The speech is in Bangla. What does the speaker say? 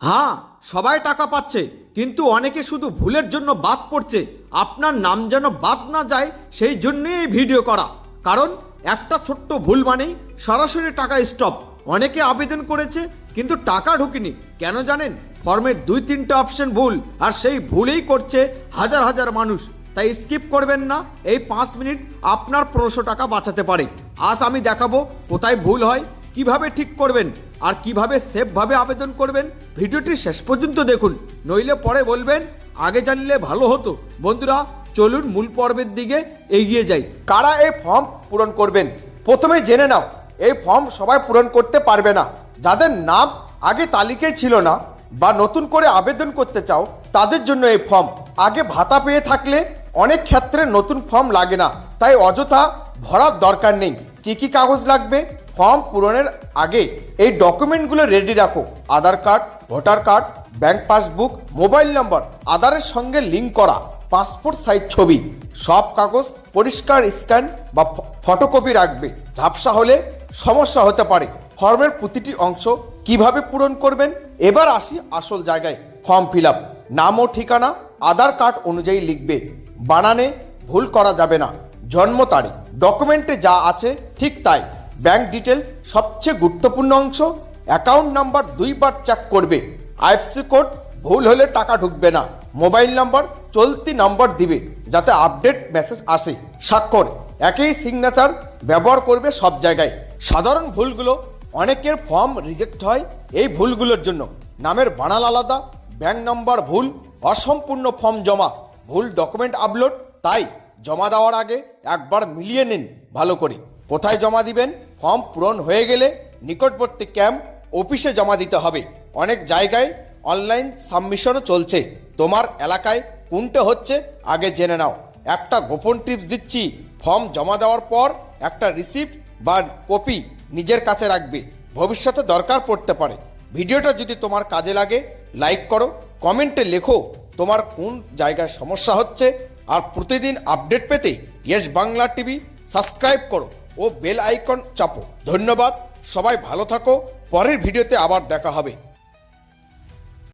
হ্যাঁ, সবাই টাকা পাচ্ছে, কিন্তু অনেকে শুধু ভুলের জন্য বাদ পড়ছে। আপনার নাম যেন বাদ না যায় সেই জন্যই এই ভিডিও করা। কারণ একটা ছোট্ট ভুল মানেই সরাসরি টাকা স্টপ। অনেকে আবেদন করেছে কিন্তু টাকা ঢুকেনি। কেন জানেন? ফর্মের 2-3টে অপশন ভুল, আর সেই ভুলেই করছে হাজার হাজার মানুষ। তাই স্কিপ করবেন না। এই 5 মিনিট আপনার 1500 টাকা বাঁচাতে পারে। আজ আমি দেখাবো কোথায় ভুল হয়, কিভাবে ঠিক করবেন, আর কিভাবে সেফভাবে আবেদন করবেন। ভিডিওটি শেষ পর্যন্ত দেখুন, নইলে পরে বলবেন আগে জানলে ভালো হতো। বন্ধুরা, চলুন মূল পর্বের দিকে এগিয়ে যাই। কারা এই ফর্ম পূরণ করবেন প্রথমে জেনে নাও। এই ফর্ম সবাই পূরণ করতে পারবে না। যাদের নাম আগে তালিকায় ছিল না বা নতুন করে আবেদন করতে চাও তাদের জন্য এই ফর্ম। আগে ভাতা পেয়ে থাকলে অনেক ক্ষেত্রে নতুন ফর্ম লাগে না, তাই অযথা ভরার দরকার নেই। কি কি কাগজ লাগবে? ফর্ম পূরণের আগে এই ডকুমেন্টগুলো রেডি রাখো। Aadhaar card, voter card, bank passbook, mobile number, আধারের সঙ্গে লিঙ্ক করা পাসপোর্ট সাইজ ছবি। সব কাগজ পরিষ্কার স্ক্যান বা ফটোকপি রাখবে। ঝাপসা হলে সমস্যা হতে পারে। ফর্মের প্রতিটি অংশ কিভাবে পূরণ করবেন, এবার আসি আসল জায়গায়। Form fill up. নাম ও ঠিকানা আধার কার্ড অনুযায়ী লিখবে। বানানে ভুল করা যাবে না। জন্ম তারিখ ডকুমেন্টে যা আছে ঠিক তাই। ব্যাংক ডিটেলস সবচেয়ে গুরুত্বপূর্ণ অংশ। অ্যাকাউন্ট নাম্বার 2 বার চেক করবে। আইএফসি কোড ভুল হলে টাকা ঢুকবে না। মোবাইল নাম্বার চলতি নাম্বার দিবে যাতে আপডেট মেসেজ আসে। স্বাক্ষর একই সিগনেচার ব্যবহার করবে সব জায়গায়। সাধারণ ভুলগুলো অনেকের ফর্ম রিজেক্ট হয় এই ভুলগুলোর জন্য। নামের বানান আলাদা, ব্যাংক নাম্বার ভুল, অসম্পূর্ণ ফর্ম জমা, ভুল ডকুমেন্ট আপলোড। তাই জমা দেওয়ার আগে একবার মিলিয়ে নিন ভালো করে। কোথায় জমা দিবেন? ফর্ম পূরণ হয়ে গেলে নিকটবর্তী ক্যাম্প অফিসে জমা দিতে হবে। অনেক জায়গায় অনলাইন সাবমিশনও চলছে। তোমার এলাকায় কোনটা হচ্ছে আগে জেনে নাও। একটা গোপন টিপস দিচ্ছি, ফর্ম জমা দেওয়ার পর একটা রিসিপ্ট বা কপি নিজের কাছে রাখবে, ভবিষ্যতে দরকার পড়তে পারে। ভিডিওটা যদি তোমার কাজে লাগে লাইক করো, কমেন্টে লেখো তোমার কোন জায়গায় সমস্যা হচ্ছে। আর প্রতিদিন আপডেট পেতে ইয়েস বাংলা টিভি সাবস্ক্রাইব করো ও বেল আইকন চাপো। ধন্যবাদ, সবাই ভালো থাকো। পরের ভিডিওতে আবার দেখা হবে।